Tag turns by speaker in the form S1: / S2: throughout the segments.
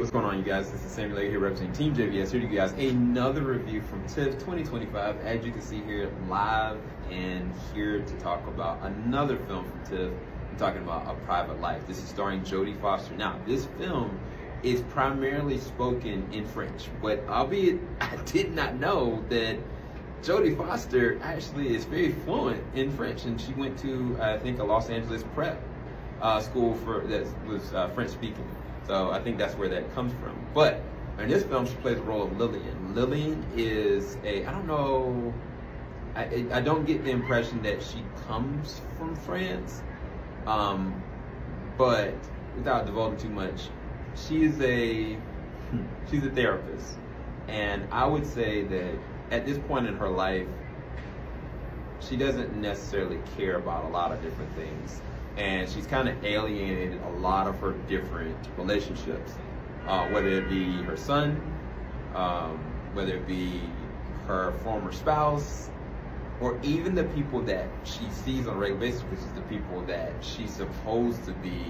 S1: what's going on, you guys? This is Samuel here representing TeamJVS. Here to give you guys another review from TIFF 2025. As you can see here, live and here to talk about another film from TIFF. I'm talking about A Private Life. This is starring Jodie Foster. Now, this film is primarily spoken in French, but albeit I did not know that Jodie Foster actually is very fluent in French, and she went to, I think, a Los Angeles prep school that was French speaking. So I think that's where that comes from. But in this film, she plays the role of Lilian. Lilian is I don't know, I don't get the impression that she comes from France, but without divulging too much, she's a therapist. And I would say that at this point in her life, she doesn't necessarily care about a lot of different things. And she's kind of alienated a lot of her different relationships, whether it be her son, whether it be her former spouse, or even the people that she sees on a regular basis, which is the people that she's supposed to be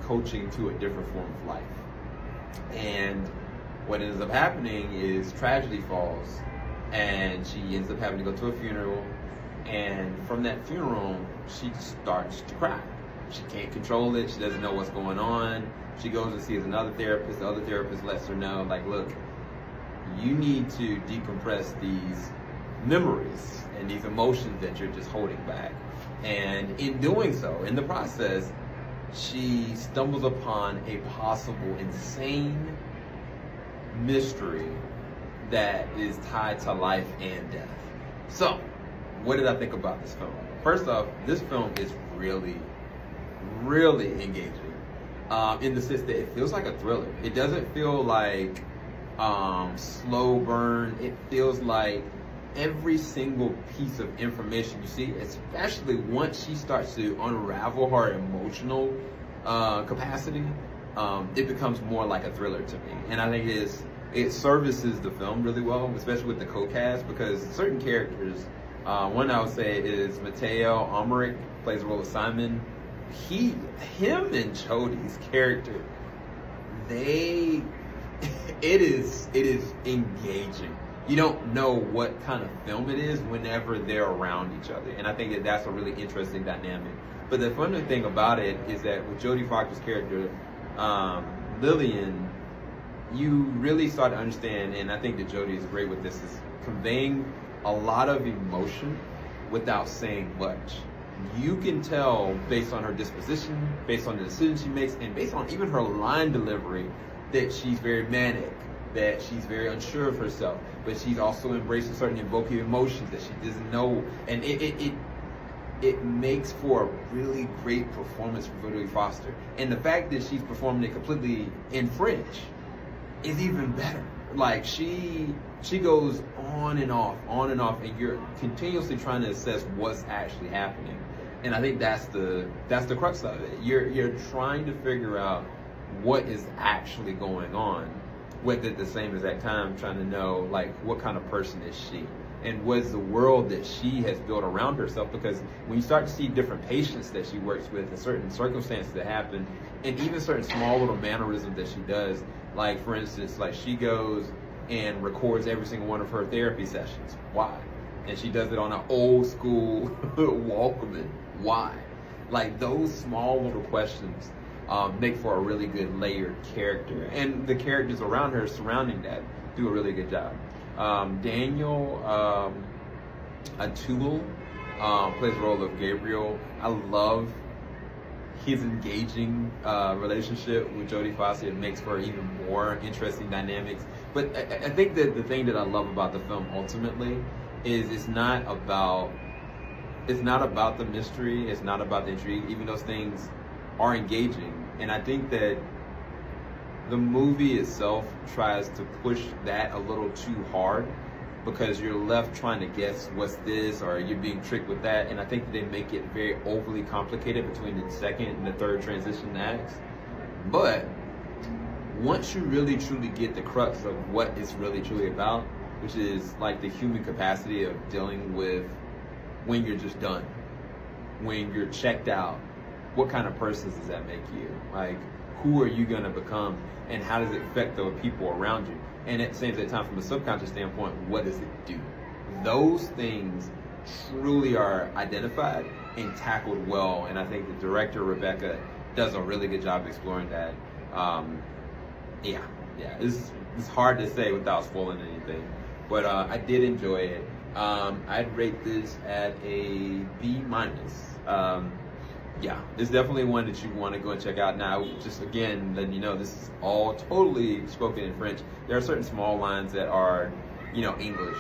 S1: coaching to a different form of life. And what ends up happening is tragedy falls, and she ends up having to go to a funeral. And from that funeral, she starts to cry. She can't control it. She doesn't know what's going on. She goes and sees another therapist. The other therapist lets her know, like, look, you need to decompress these memories and these emotions that you're just holding back. And in doing so, in the process, she stumbles upon a possible insane mystery that is tied to life and death. So, what did I think about this film? First off, this film is really, really engaging in the sense that it feels like a thriller. It doesn't feel like slow burn. It feels like every single piece of information you see, especially once she starts to unravel her emotional capacity, it becomes more like a thriller to me. And I think it services the film really well, especially with the co-cast, because certain characters, one I would say is Mateo Almeric, plays the role of Simon. Him and Jodie's character, it is engaging. You don't know what kind of film it is whenever they're around each other, and I think that's a really interesting dynamic. But the funny thing about it is that with Jodie Foster's character, Lilian, you really start to understand, and I think that Jodie is great with this, is conveying a lot of emotion without saying much. You can tell based on her disposition, based on the decisions she makes, and based on even her line delivery, that she's very manic, that she's very unsure of herself, but she's also embracing certain evocative emotions that she doesn't know. And it makes for a really great performance from Jodie Foster. And the fact that she's performing it completely in French is even better. Like, she goes on and off, and you're continuously trying to assess what's actually happening. And I think that's the crux of it. You're trying to figure out what is actually going on, with at the same exact time trying to know, like, what kind of person is she, and what's the world that she has built around herself. Because when you start to see different patients that she works with and certain circumstances that happen, and even certain small little mannerisms that she does, like, for instance, like, she goes and records every single one of her therapy sessions. Why? And she does it on an old school Walkman. Why? Like, those small little questions make for a really good layered character. And the characters around her surrounding that do a really good job. Daniel Atul plays the role of Gabriel. I love his engaging relationship with Jodie Foster. It makes for even more interesting dynamics. But I think that the thing that I love about the film ultimately is it's not about the mystery, it's not about the intrigue, even those things are engaging. And I think that the movie itself tries to push that a little too hard, because you're left trying to guess what's this, or you're being tricked with that. And I think that they make it very overly complicated between the second and the third transition acts. But once you really truly get the crux of what it's really truly about, which is like the human capacity of dealing with when you're just done, when you're checked out, what kind of person does that make you? Like, who are you going to become, and how does it affect the people around you? And at the same time, from a subconscious standpoint, what does it do? Those things truly are identified and tackled well, and I think the director, Rebecca, does a really good job exploring that. It's hard to say without spoiling anything, but I did enjoy it. I'd rate this at a B-. It's definitely one that you want to go and check out. Now, just again, letting you know, this is all totally spoken in French. There are certain small lines that are, English,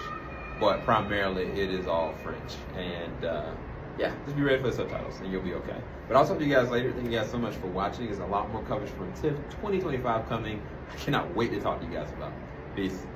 S1: but primarily it is all French. And just be ready for the subtitles and you'll be okay. But I'll talk to you guys later. Thank you guys so much for watching. There's a lot more coverage from TIFF 2025 coming. I cannot wait to talk to you guys about it. Peace.